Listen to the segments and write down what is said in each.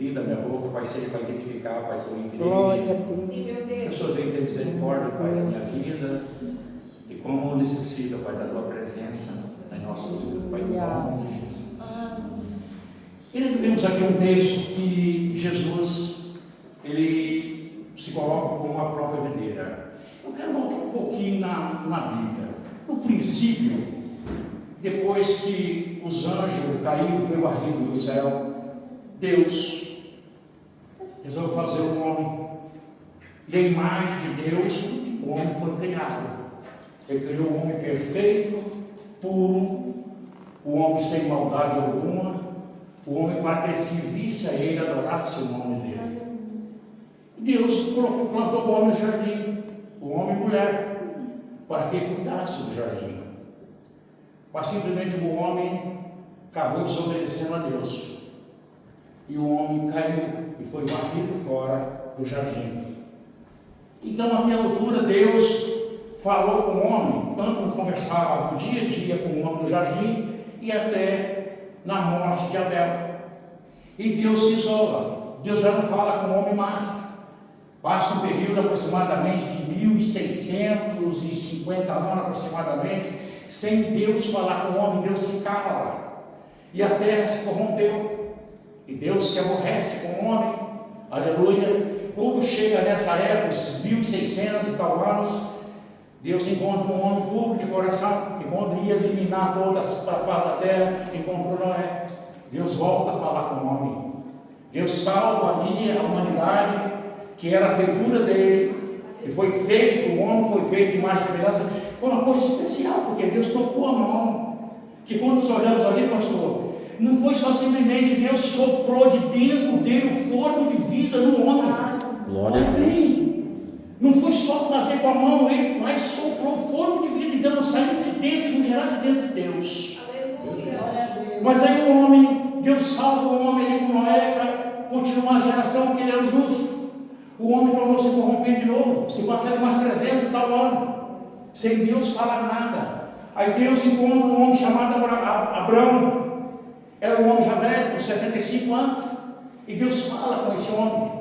da minha boca, Pai, seja para identificar, Pai, tua igreja. Glória a Deus. Que o Senhor venha ter misericórdia, Pai, da minha vida. E como necessita, Pai, da tua presença em nossos vidas, Pai, em nome de Jesus. Querido, vemos aqui um texto que Jesus, ele se coloca como a própria videira. Eu quero voltar um pouquinho na Bíblia. No princípio, depois que os anjos caíram, foi varrido do céu, Deus resolveu fazer o homem. E a imagem de Deus, o homem foi criado. Ele criou o homem perfeito, puro, o homem sem maldade alguma, o homem para que servisse a ele, adorasse o nome dele. Deus plantou o homem no jardim, o homem e a mulher, para que cuidasse do jardim. Mas simplesmente o homem acabou desobedecendo a Deus. E o homem caiu e foi varrido fora do jardim. Então, até a altura, Deus falou com o homem, tanto conversava no dia a dia com o homem do jardim, e até na morte de Abel. E Deus se isola. Deus já não fala com o homem mais. Passa um período aproximadamente de 1650 anos aproximadamente, sem Deus falar com o homem. Deus se cala. E a terra se corrompeu. E Deus se aborrece com o homem. Aleluia. Quando chega nessa época, os 1600 e tal anos, Deus encontra um homem puro de coração, que quando ia eliminar toda a face da terra, encontrou Noé. Deus volta a falar com o homem. Deus salva ali a humanidade, que era a feitura dele, que foi feito, o homem foi feito em imagem e semelhança. Foi uma coisa especial, porque Deus tocou a mão. Que quando nós olhamos ali, pastor, não foi só simplesmente Deus soprou de dentro dele o fogo de vida no homem. Glória a Deus. Não foi só fazer com a mão, ele vai soprou o fogo de vida, então não saiu de dentro, não gerar de dentro de Deus. Mas aí o homem, Deus salva o homem ali com Noé para continuar a geração, que ele era justo. O homem tornou-se corrompido de novo, se passaram mais 300 e tal anos, sem Deus falar nada. Aí Deus encontra um homem chamado Abraão. Era um homem já velho, com 75 anos, e Deus fala com esse homem.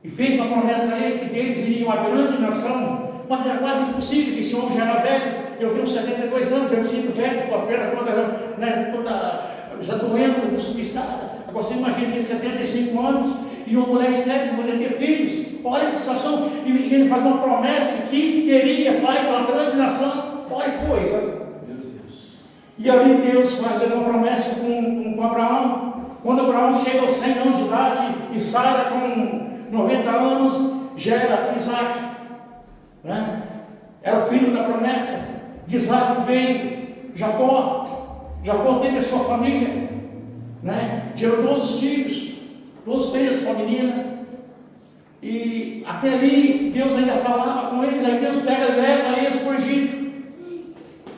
E fez uma promessa a ele que dele viria uma grande nação, mas era quase impossível, que esse homem já era velho. Eu tenho 72 anos, eu me sinto velho, com a perna toda, né, já doendo, de subestada. Agora você imagina, tem 75 anos e uma mulher estéril, não poder ter filhos. Olha que situação, e ele faz uma promessa que teria pai de uma grande nação. Olha que coisa. E ali Deus faz uma promessa com Abraão. Quando Abraão chega aos 100 anos de idade e Sara com 90 anos, gera Isaac, né? Era o filho da promessa. De Isaac veio Jacó. Jacó teve a sua família, né? Gerou 12 filhos, 12 filhos com a menina. E até ali Deus ainda falava com eles. Aí Deus pega e leva eles para o Egito,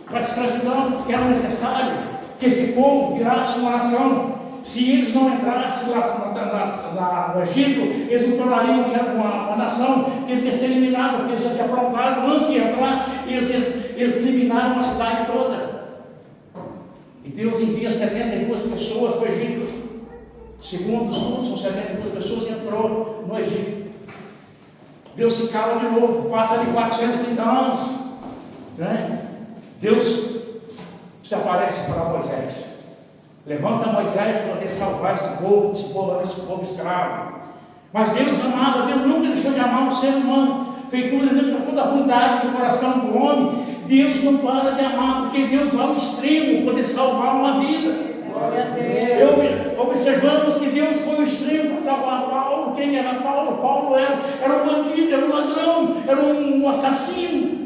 para a escravidão, porque era necessário que esse povo virasse uma nação. Se eles não entrassem lá no Egito, eles não tornariam uma nação, eles iam ser eliminados, porque eles já tinham aprontado, antes de entrar, eles eliminaram a cidade toda. E Deus envia 72 pessoas para o Egito. Segundo os estudos, são 72 pessoas e entrou no Egito. Deus se cala de novo, passa de 430 anos, né? Deus se aparece para Moisés. Levanta Moisés para poder salvar esse povo escravo. Mas Deus amava, Deus nunca deixou de amar um ser humano. Feitura de Deus, com toda a bondade do coração do homem, Deus não para de amar, porque Deus vai ao extremo para poder salvar uma vida. Glória a Deus. Observamos que Deus foi ao extremo para salvar Paulo. Quem era Paulo? Paulo era um bandido, era um ladrão, era um assassino.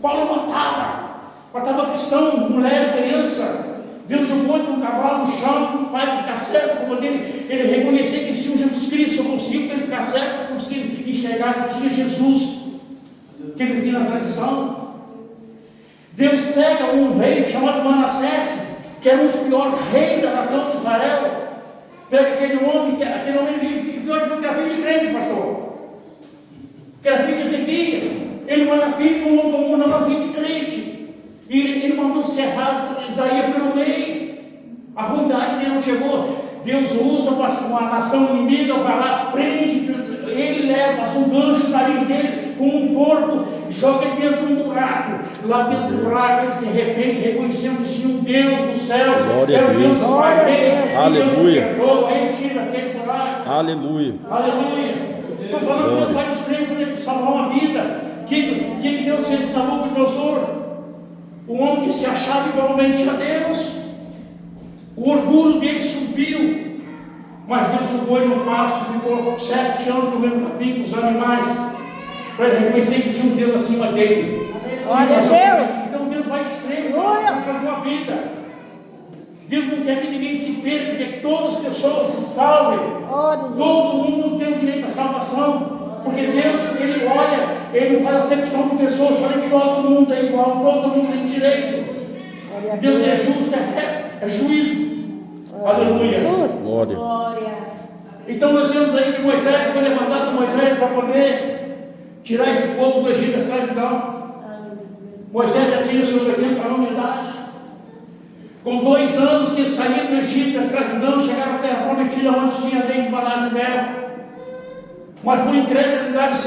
Paulo matava cristão, mulher, criança. Deus jogou ele num cavalo no chão, faz ficar cego, para poder ele reconhecer que existia um Jesus Cristo. Só conseguiu ele ficar cego, para conseguir enxergar que tinha Jesus, que ele vivia na tradição. Deus pega um rei chamado Manassés, que era um dos piores reis da nação de Israel. Pega aquele homem, pior que era filho de crente, pastor. Que era filho de Ezequias. Ele não era filho de um homem comum, não era filho de crente. E ele mandou serrar Isaías pelo meio. A ruindade dele não chegou. Deus usa uma nação inimiga, vai lá, prende, ele leva, passa um gancho no nariz dele com um porco, joga dentro de um buraco. Lá dentro do buraco ele se arrepende, reconhecendo que tinha um Deus no céu, Glória a Deus. Glória a Deus. Aleluia. Deus perdoa, aí tira aquele buraco. Aleluia. Aleluia. Estou falando que Deus vai destruir para ele salvar uma vida. Que Deus sempre na boca do Senhor? O homem que se achava igualmente a Deus. O orgulho dele subiu. Mas Deus jogou ele no pasto, ficou 7 anos comendo capim com os animais, para ele reconhecer que tinha um Deus acima dele. Glória a Deus. Então Deus vai destruir a sua vida. Deus não quer que ninguém se perca, quer que todas as pessoas se salvem. Todo mundo tem o direito à salvação. Porque Deus, Ele olha, Ele não faz acepção de pessoas, para que todo mundo é igual, todo mundo tem direito. Deus é justo, é reto, é juízo. Aleluia. Glória. Então nós temos aí que Moisés foi levantado, Moisés, para poder tirar esse povo do Egito da escravidão. Moisés já tinha seus 80 anos de idade. Com 2 anos que saíram do Egito da escravidão, chegaram à terra prometida, onde tinha leite, banana e mel. Mas por incredulidade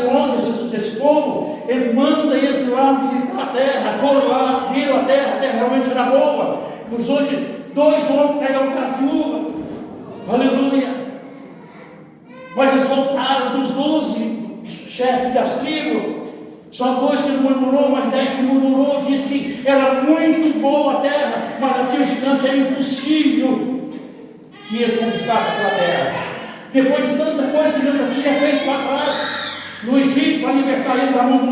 desse povo, ele manda eles lá visitar a terra. Foram lá, viram a terra realmente era boa. Usou de 2 homens pegar um cacho de uva. Aleluia. Mas eles voltaram dos 12 chefes das tribos. Só 2 que ele murmurou, mas 10 que murmurou, disse que era muito boa a terra, mas não tinha gigante, era impossível que eles conquistassem aquela terra. Depois de tanta coisa que Deus já tinha feito lá atrás, no Egito, para libertar eles da mão do